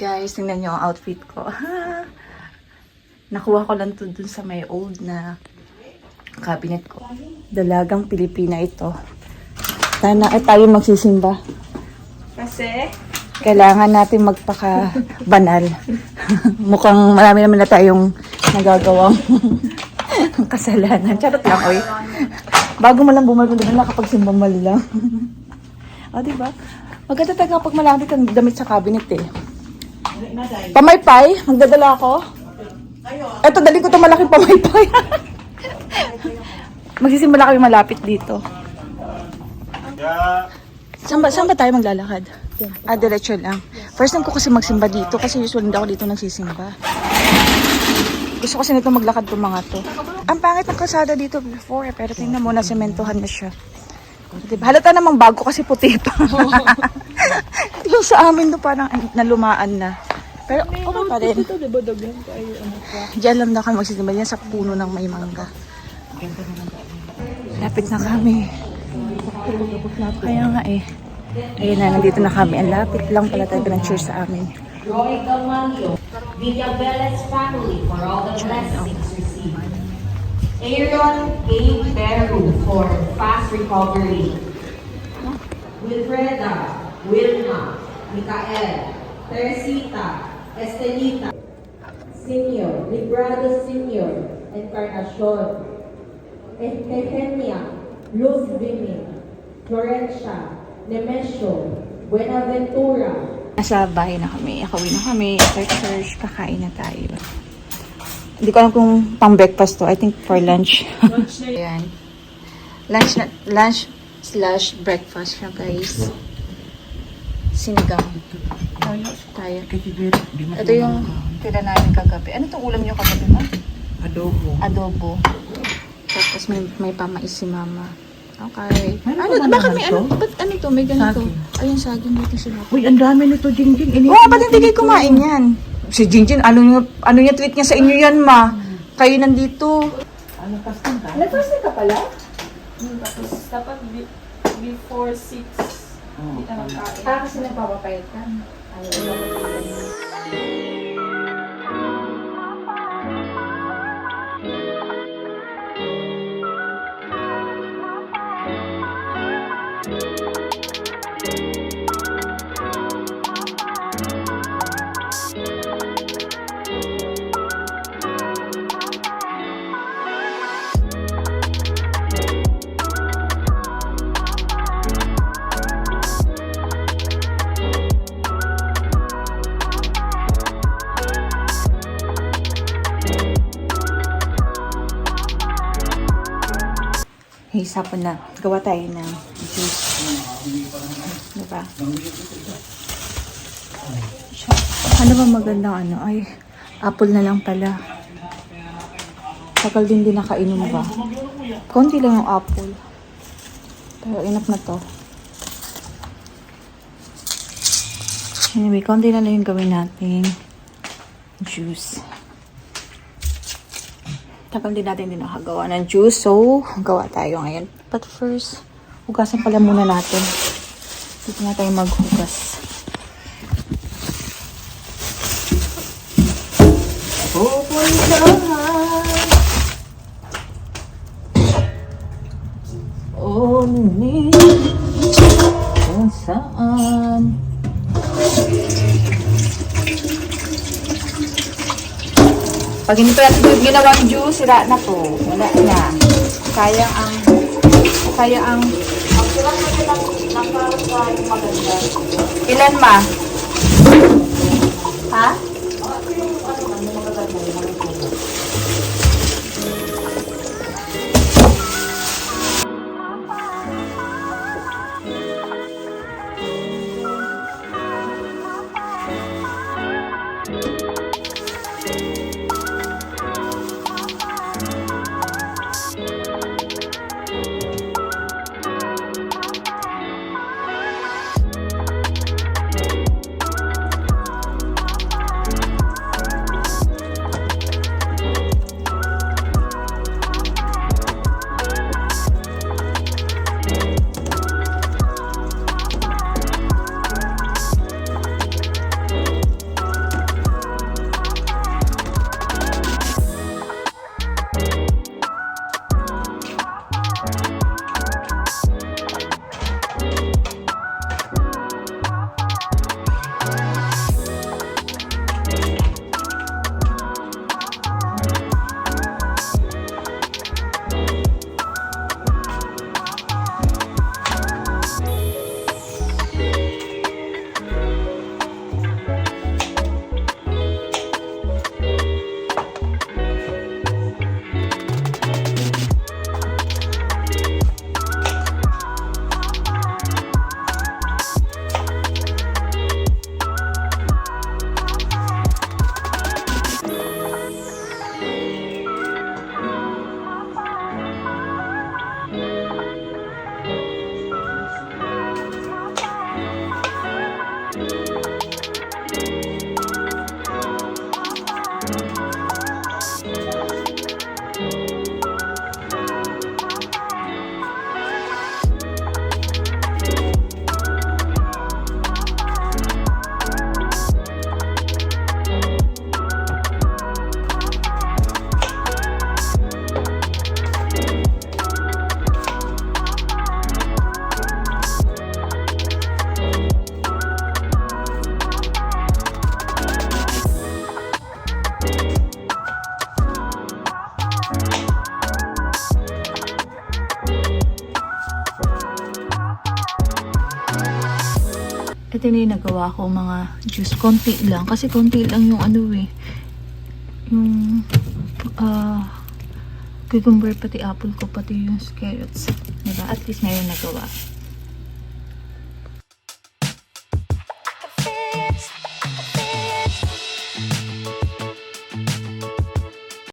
Guys, tingnan nyo ang outfit ko. Nakuha ko lang to dun sa may old na cabinet ko. Dalagang Pilipina ito. Sana tayo magsisimba. Kasi? Kailangan natin magpaka-banal. Mukhang marami naman na tayong nagagawang kasalanan. Charot lang, oy. Bago mo lang bumalik doon, nakapagsimba mali lang. O, diba? Maganda talaga pag malapit ang damit sa cabinet eh. Pamaypay, magdadala ako. Eto, dali ko itong malaking pamaypay. Magsisimula kami malapit dito. Saan ba tayo maglalakad? Diretso lang. First time ko kasi magsimba dito kasi usually hindi ako dito nagsisimba. Gusto kasi nito maglakad itong mga to. Ang pangit ng kalsada dito before pero tingnan mo na sementohan na siya. Diba? Halata namang bago kasi puti pa. Yung sa amin no parang nalumaan na. Pero okay pa rin. Diyan lang na kami magsisimba. Yan sa puno ng may mangga. Lapit na kami. Kaya nga eh. Ayun na, nandito na kami. Ang lapit lang pala tayo ng church sa amin. Roy Gamalio, Villaveles family for all the blessings received. Aaron A. Beru for fast recovery. Wilfreda, Wilma, Micael, Teresita, Estelita, Senior, Librado Senior, Encarnacion, Efenia, Luz Vimi, Florencia, Nemesio, Buenaventura. Nasa bahay na kami. Akawin na kami. After church, kakain na tayo. Hindi ko alam kung pang breakfast to. I think for lunch. Ayan. Lunch slash breakfast siya, guys. Sinigang. Tayo. Ito yung tira namin kagabi. Ano itong ulam nyo kagabi, ma? Adobo. Tapos may pamais si mama. Okay. Bakit may ano? Ba't ano ito? May ganito. Ayun, saging dito sila. Uy, ang dami nito, Jingjing. Oo, ba't hindi kayo kumain yan? Si Jingjing, ano niya treat niya sa inyo yan, ma? Kayo nandito. Nagpasting ka? Nagpasting ka pala? Tapos, dapat before 6, hindi na magkain. Kasi nagpapapayat ka. Hey, sapon na. Gawa tayo ng juice. Diba? Ano ba magandang ano? Ay, apple na lang pala. Tagal din nakainom ba? Konti lang yung apple. Pero enough na to. Anyway, konti na lang yung gawin natin juice. Tagal din natin nakagawa ng juice. So, gawa tayo ngayon. But first, hugasan pala muna natin. Dito na tayo maghugas. Oh, ni kung saan pag hindi pa natin ginawang juice, sira na to. Wala na. Sayang ang ilan ma? Ha? Ito na yung nagawa ko mga juice. Konti lang. Kasi konti lang yung ano eh. Yung cucumber, pati apple ko, pati yung carrots. Diba? At least ngayon nagawa.